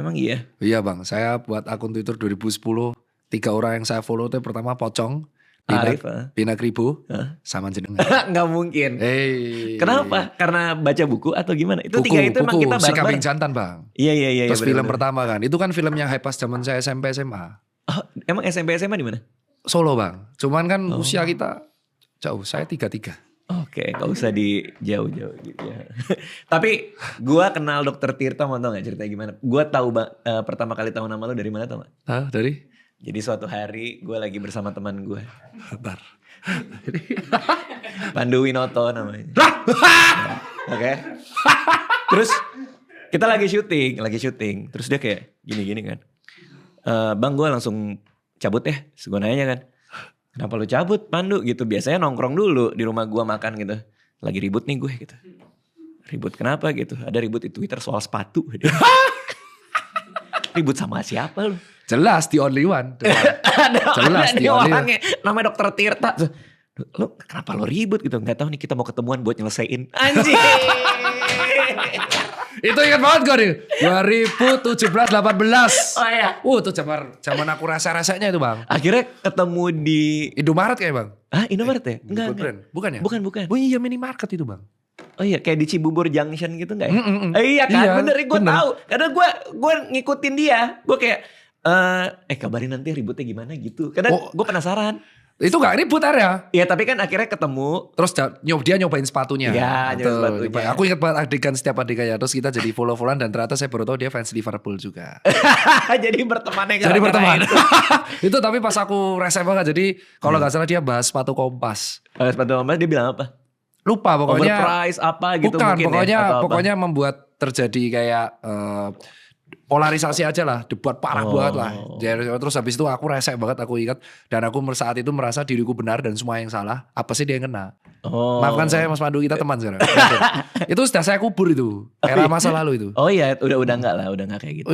Emang iya? Iya bang, saya buat akun Twitter 2010. 3 orang yang saya follow itu pertama Pocong, Arif, Bina Kribo, sama jenengan. nggak mungkin. Kenapa? Karena baca buku atau gimana? Itu buku, 3 itu emang kita Si Kambing bareng-bareng. Jantan bang. Iya. Terus film pertama kan, itu kan film yang hype pas zaman saya SMP SMA. Oh, emang SMP SMA di mana? Solo bang, cuman kan usia kita jauh, saya 33. Oke, gak usah di jauh-jauh gitu ya. Tapi gue kenal Dokter Tirta, mau tau gak ceritanya gimana? Gue tahu pertama kali tahu nama lo dari mana tau gak? Dari? Jadi suatu hari gue lagi bersama teman gue. Bentar. Pandu Winoto namanya. Oke. Terus kita lagi syuting. Terus dia kayak gini kan. Bang, gue langsung cabut ya, gue nanya kan. Kenapa lu cabut Pandu gitu? Biasanya nongkrong dulu di rumah gue makan gitu. Lagi ribut nih gue gitu. Ribut kenapa gitu? Ada ribut di Twitter soal sepatu. Ribut sama siapa lu? Jelas the only one. Jelas the only one. Namanya Dokter Tirta. Lu kenapa lu ribut gitu? Gak tahu nih, kita mau ketemuan buat nyelesain. Anjing. Itu ingat banget gue nih. 2017-18. Oh iya. Itu zaman aku rasa-rasanya itu bang. Akhirnya ketemu di Indomaret kayak bang. Ah, Indomaret ya? Enggak. Bukan ya? Bukan. Oh iya, minimarket itu bang. Oh iya, kayak di Cibubur Junction gitu gak ya? Iya kan, iya, bener gue tahu. Karena gue ngikutin dia. Gue kayak, kabarin nanti ributnya gimana gitu. Karena gue penasaran. Itu gak ribut area. Iya, tapi kan akhirnya ketemu. Terus dia nyobain sepatunya. Iya, nyobain sepatunya. Aku ingat banget setiap adegannya. Terus kita jadi follow-followan dan ternyata saya baru tahu dia fans Liverpool juga. Jadi berteman. Itu tapi pas aku rese banget. Jadi kalau gak salah dia bahas sepatu Kompas. Sepatu Kompas dia bilang apa? Lupa pokoknya. Overprice apa gitu bukan, mungkin pokoknya membuat terjadi kayak polarisasi aja lah, debat parah banget lah. Terus habis itu aku rese banget, aku ingat. Dan aku saat itu merasa diriku benar dan semua yang salah. Apa sih dia yang kena? Maafkan saya Mas Pandu, kita teman sekarang. Itu sudah saya kubur itu, era masa lalu itu. Oh iya, udah enggak lah, udah enggak kayak gitu.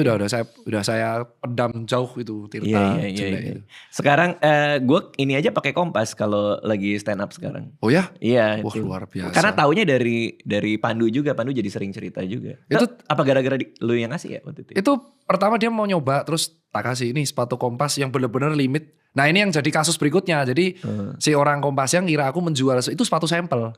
Udah saya pedam jauh itu Tirta. Iya. Sekarang gue ini aja pakai Kompas kalau lagi stand up sekarang. Oh ya? Iya. Wah, luar biasa. Karena taunya dari Pandu juga, Pandu jadi sering cerita juga. Itu apa gara-gara lu yang ngasih ya waktu itu? Itu pertama dia mau nyoba, terus tak kasih ini sepatu Kompas yang bener-bener limit. Nah ini yang jadi kasus berikutnya. Jadi si orang Kompas yang ngira aku menjual itu sepatu sampel.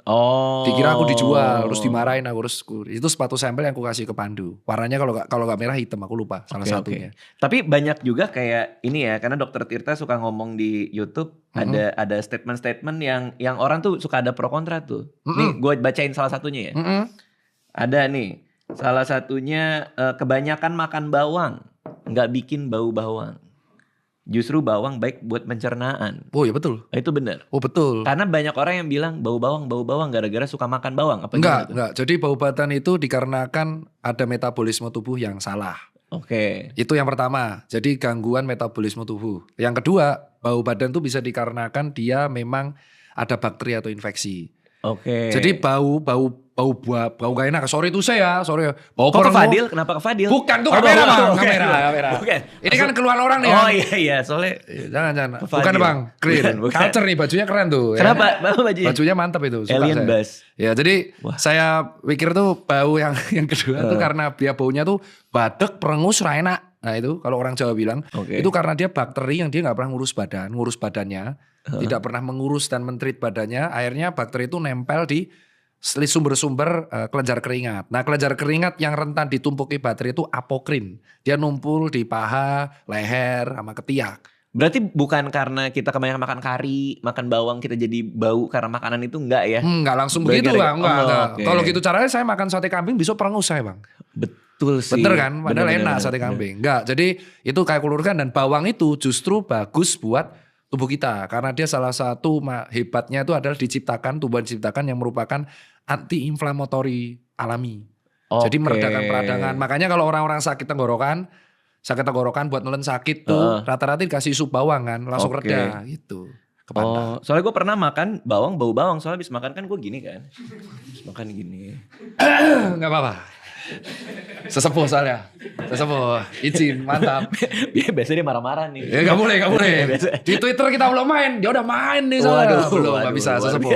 Dikira aku dijual, terus dimarahin aku. Itu sepatu sampel yang aku kasih ke Pandu. Warnanya kalau nggak merah hitam, aku lupa salah satunya. Tapi banyak juga kayak ini ya, karena Dokter Tirta suka ngomong di YouTube. Ada statement-statement yang orang tuh suka ada pro kontra tuh. Nih gue bacain salah satunya ya. Ada nih, salah satunya kebanyakan makan bawang nggak bikin bau bawang. Justru bawang baik buat pencernaan. Oh iya betul. Itu benar. Oh betul. Karena banyak orang yang bilang bau bawang gara-gara suka makan bawang. Apa enggak. Jadi bau badan itu dikarenakan ada metabolisme tubuh yang salah. Oke. Itu yang pertama. Jadi gangguan metabolisme tubuh. Yang kedua, bau badan itu bisa dikarenakan dia memang ada bakteri atau infeksi. Oke. Jadi bau gak enak. Sorry itu saya, sorry. Bau kok ke Fadil? Kenapa ke Fadil? Bukan tuh kamera. Bukan. Ini kan keluar orang nih. Oh iya, soalnya. Jangan. Bukan bang, clear. Culture nih, bajunya keren tuh. Kenapa? Bajunya? Bajunya mantap itu. Alien Bass. Ya jadi saya pikir tuh bau yang kedua tuh karena dia baunya tuh badak, perengus, enak. Nah itu kalau orang Jawa bilang. Itu karena dia bakteri yang dia gak pernah ngurus badannya. Tidak pernah mengurus dan mentreat badannya. Akhirnya bakteri itu nempel di sumber-sumber kelenjar keringat. Nah kelenjar keringat yang rentan ditumpuki bakteri itu apokrin. Dia numpul di paha, leher, sama ketiak. Berarti bukan karena kita kebanyakan makan kari, makan bawang kita jadi bau karena makanan itu enggak ya? Enggak langsung begitu bang. Enggak. Kalau gitu caranya saya makan sate kambing besok perengus saya bang. Betul sih. Bener kan? Padahal enak sate kambing. Enggak. Jadi itu kayak kulurkan dan bawang itu justru bagus buat tubuh kita. Karena dia salah satu hebatnya itu adalah tumbuhan diciptakan yang merupakan anti-inflamatori alami. Jadi meredakan peradangan. Makanya kalau orang-orang sakit tenggorokan buat nelen sakit tuh rata-rata dikasih sup bawang kan. Langsung reda gitu. Soalnya gue pernah makan bawang, bau bawang. Soalnya habis makan kan gue gini kan. Habis makan gini. Gak apa-apa. Sesepuh soalnya. Sesepuh. Izin, mantap. Biasanya dia marah-marah nih. Ya gak boleh. Di Twitter kita belum main, dia udah main nih soalnya. Belum, gak bisa sesepuh.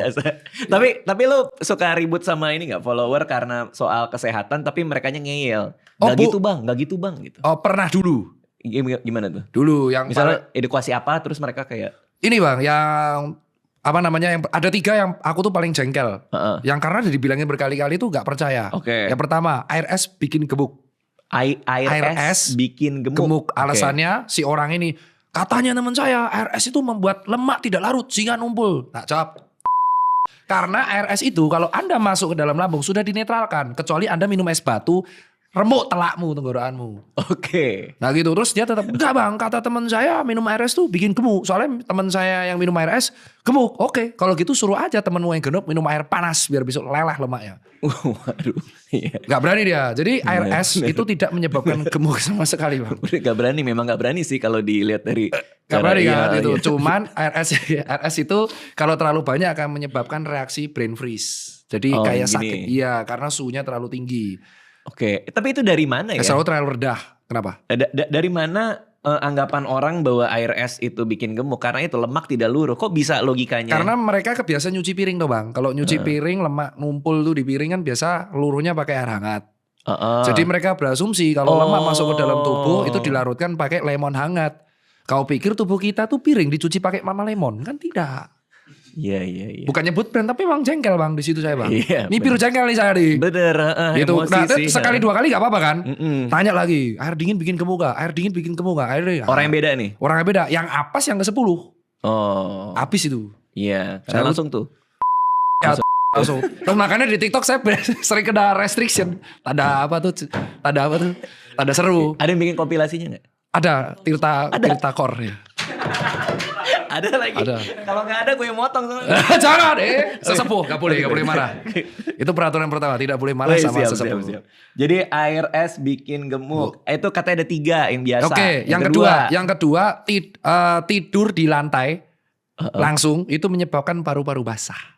Tapi lu suka ribut sama ini gak follower karena soal kesehatan tapi merekanya ngeyel. Gak gitu bang gitu. Oh pernah dulu. Gimana tuh? Dulu yang misalnya edukasi apa terus mereka kayak. Ini bang yang apa namanya yang ada 3 yang aku tuh paling jengkel. Yang karena dibilangin berkali-kali tuh gak percaya. Oke. Yang pertama ARS bikin gemuk. ARS bikin gemuk. Alasannya si orang ini katanya teman saya ARS itu membuat lemak tidak larut sehingga numpul. Nah jawab. Karena ARS itu kalau Anda masuk ke dalam lambung sudah dinetralkan kecuali Anda minum es batu. Remuk telakmu, tenggorokanmu. Oke. Nah gitu terus dia tetap enggak bang, kata teman saya minum ARS tuh bikin gemuk. Soalnya teman saya yang minum ARS gemuk. Oke, kalau gitu suruh aja temenmu yang genuk minum air panas biar besok lelah lemaknya. Waduh. Iya. Gak berani dia. Jadi ARS itu tidak menyebabkan gemuk sama sekali bang. Memang gak berani sih kalau dilihat dari. Gak berani kan itu. Cuman ARS itu kalau terlalu banyak akan menyebabkan reaksi brain freeze. Jadi kayak sakit. Iya karena suhunya terlalu tinggi. Oke, tapi itu dari mana ya? Selalu terlalu rendah. Kenapa? Dari mana anggapan orang bahwa ARS itu bikin gemuk? Karena itu lemak tidak luruh. Kok bisa logikanya? Karena mereka kebiasaan nyuci piring tuh bang. Kalau nyuci piring lemak numpul tuh di piring kan biasa luruhnya pakai air hangat. Jadi mereka berasumsi kalau lemak masuk ke dalam tubuh itu dilarutkan pakai lemon hangat. Kau pikir tubuh kita tuh piring dicuci pakai mama lemon? Kan tidak. Iya. Bukan nyebut brand tapi emang jengkel bang di situ saya bang. Iya, ini biru jengkel nih saya di. Bener. Gitu. Nah sih, sekali 2 kali gak apa-apa kan. Tanya lagi air dingin bikin gemuk gak? Air dingin bikin gemuk gak? Orang yang beda nih? Orang yang beda. Yang apes yang ke-10. Habis itu. Iya. Saya langsung tuh. Langsung. Terus makanya di TikTok saya sering kena restriction. Tanda apa tuh? Tanda seru. Ada yang bikin kompilasinya gak? Ada. Tirta Core ya. Ada lagi. Kalau nggak ada gue yang motong. Jangan sesepuh gak boleh marah. Itu peraturan pertama tidak boleh marah sama sesepuh. Siap. Jadi ARS bikin gemuk. Itu katanya ada 3 yang biasa. Oke, yang kedua tidur di lantai langsung itu menyebabkan paru-paru basah.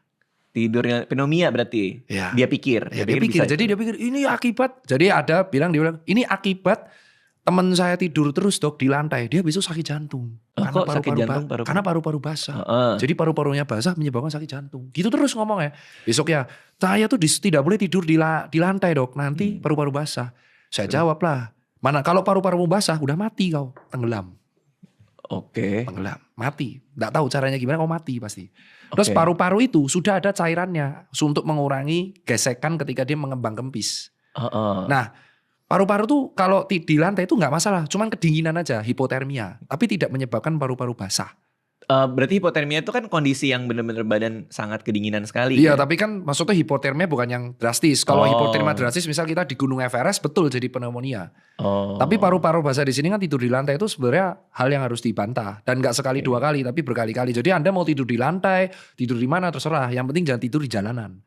Tidurnya pneumonia berarti. Ya. Dia pikir. Jadi dia pikir ini akibat. Jadi dia bilang ini akibat teman saya tidur terus dok di lantai, dia besok sakit jantung. Karena paru-paru basah. Jadi paru-parunya basah menyebabkan sakit jantung. Gitu terus ngomongnya. Besok ya, saya tuh tidak boleh tidur di lantai dok, nanti paru-paru basah. Saya jawab lah, mana kalau paru-parumu basah udah mati kau, tenggelam. Oke. Tenggelam, mati. Nggak tahu caranya gimana kau mati pasti. Terus paru-paru itu sudah ada cairannya untuk mengurangi gesekan ketika dia mengembang kempis. Nah, paru-paru tuh kalau di lantai itu nggak masalah, cuman kedinginan aja, hipotermia, tapi tidak menyebabkan paru-paru basah. Berarti hipotermia itu kan kondisi yang benar-benar badan sangat kedinginan sekali. Iya, kan? tapi kan maksudnya hipotermia bukan yang drastis. Kalau hipotermia drastis, misal kita di Gunung Everest, betul jadi pneumonia. Tapi paru-paru basah di sini kan tidur di lantai itu sebenarnya hal yang harus dibantah dan nggak sekali 2 kali, tapi berkali-kali. Jadi Anda mau tidur di lantai, tidur di mana terserah. Yang penting jangan tidur di jalanan.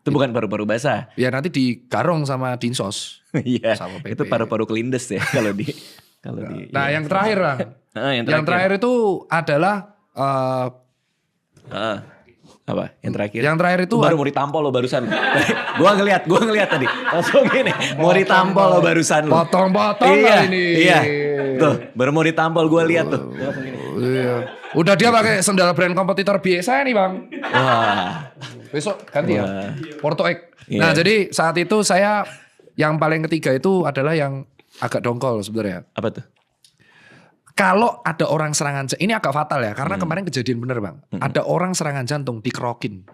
Itu bukan paru-paru basah. Ya nanti digarong sama Dinsos. Iya. Itu paru-paru kelindes ya kalau di. Nah yang terakhir lah. Yang terakhir itu adalah apa? Yang terakhir. Yang terakhir itu baru mau ditampol lo barusan. gua ngeliat tadi. Langsung gini, mau ditampol lo barusan lo. Potong-potong ini. Iya. Tuh, baru mau ditampol gua lihat tuh. Iya. Udah dia pakai sendal brand kompetitor biasa nih, Bang. Wah. Besok ganti ya. Porto X. Nah, jadi saat itu saya yang paling ketiga itu adalah yang agak dongkol sebenarnya. Apa tuh? Kalau ada orang serangan jantung, ini agak fatal ya, karena kemarin kejadian bener bang. Ada orang serangan jantung dikerokin.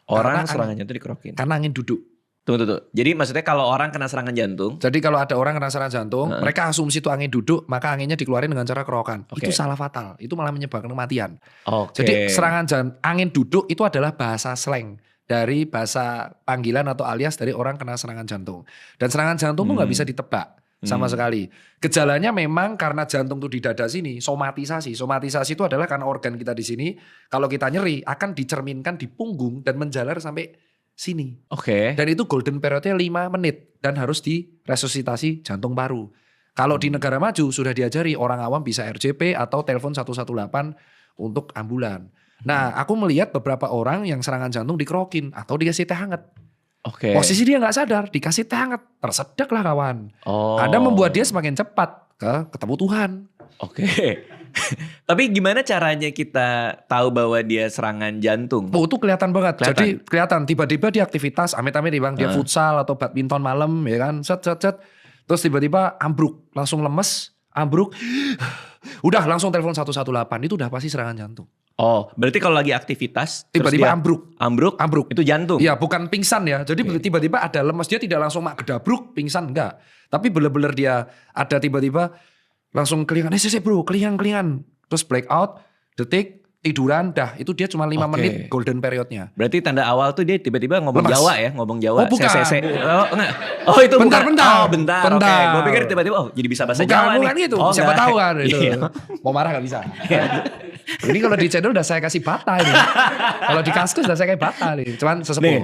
Serangan jantung dikerokin? Karena angin duduk. Tunggu. Jadi maksudnya kalau orang kena serangan jantung. Jadi kalau ada orang kena serangan jantung, mereka asumsi itu angin duduk, maka anginnya dikeluarin dengan cara kerokan. Itu salah fatal, itu malah menyebabkan kematian. Jadi serangan angin duduk itu adalah bahasa slang. Dari bahasa panggilan atau alias dari orang kena serangan jantung. Dan serangan jantung tuh gak bisa ditebak. Sama sekali. Gejalanya memang karena jantung tuh di dada sini, somatisasi. Somatisasi itu adalah karena organ kita di sini, kalau kita nyeri akan dicerminkan di punggung dan menjalar sampai sini. Dan itu golden periodnya 5 menit dan harus diresusitasi jantung paru. Kalau di negara maju sudah diajari orang awam bisa RJP atau telepon 118 untuk ambulan. Nah, aku melihat beberapa orang yang serangan jantung dikerokin atau dikasih teh hangat. Oke. Posisi dia nggak sadar, dikasih teh hangat, tersedak lah kawan. Oh. Anda membuat dia semakin cepat ketemu Tuhan. Oke. Tapi gimana caranya kita tahu bahwa dia serangan jantung? Oh, itu kelihatan banget. Kelihatan. Jadi kelihatan tiba-tiba dia aktivitas amit-amit nih Bang, dia futsal atau badminton malam ya kan. Set. Terus tiba-tiba ambruk, langsung lemes, ambruk. Udah langsung telepon 118, itu udah pasti serangan jantung. Oh, berarti kalau lagi aktivitas Tiba-tiba ambruk. Ambruk. Itu jantung. Iya, bukan pingsan ya. Jadi tiba-tiba ada lemes, dia tidak langsung mak gedabruk, pingsan enggak. Tapi bener-bener dia ada tiba-tiba langsung kelingan, bro, kelingan. Terus blackout, detik, tiduran, dah. Itu dia cuma 5 menit golden periodnya. Berarti tanda awal tuh dia tiba-tiba ngomong Lemas. Jawa ya, ngomong Jawa. Oh, bukan. Oh, enggak. Oh, itu Bentar. Oh, bentar. Oke, gue pikir tiba-tiba jadi bisa bahasa Jawa Bukan nih. gitu, Oh, siapa enggak. tahu kan itu. Iya. Mau marah gak bisa. Ini kalau di channel udah saya kasih bata ini. Kalau di Kaskus udah saya kayak bata nih. Cuman sesepuh. Nih,